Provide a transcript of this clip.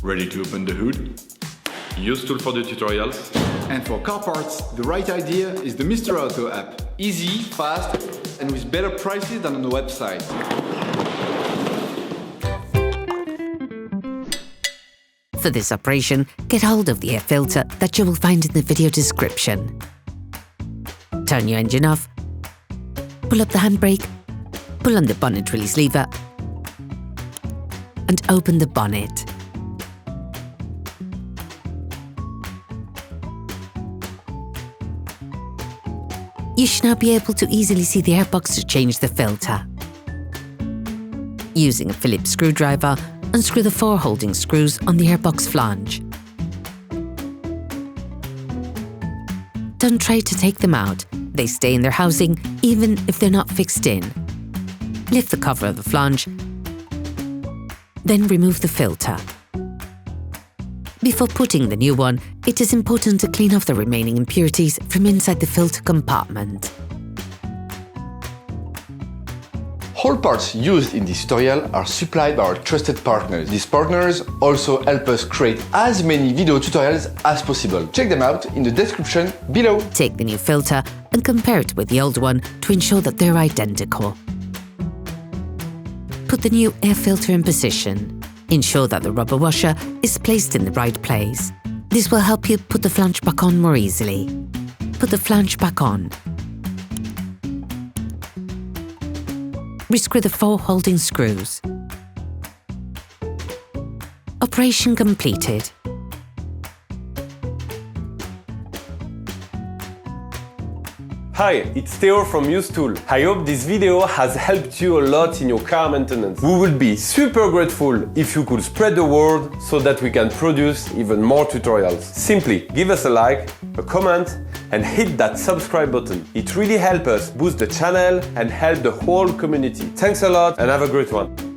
Ready to open the hood? UseTool for the tutorials. And for car parts, the right idea is the Mr. Auto app. Easy, fast, and with better prices than on the website. For this operation, get hold of the air filter that you will find in the video description. Turn your engine off, pull up the handbrake, pull on the bonnet release lever, and open the bonnet. You should now be able to easily see the airbox to change the filter. Using a Phillips screwdriver, unscrew the 4 holding screws on the airbox flange. Don't try to take them out, they stay in their housing even if they're not fixed in. Lift the cover of the flange, then remove the filter. Before putting the new one, it is important to clean off the remaining impurities from inside the filter compartment. All parts used in this tutorial are supplied by our trusted partners. These partners also help us create as many video tutorials as possible. Check them out in the description below. Take the new filter and compare it with the old one to ensure that they're identical. Put the new air filter in position. Ensure that the rubber washer is placed in the right place. This will help you put the flange back on more easily. Put the flange back on. Rescrew the 4 holding screws. Operation completed. Hi, it's Theo from UseTool. I hope this video has helped you a lot in your car maintenance. We would be super grateful if you could spread the word so that we can produce even more tutorials. Simply give us a like, a comment, and hit that subscribe button. It really helps us boost the channel and help the whole community. Thanks a lot and have a great one.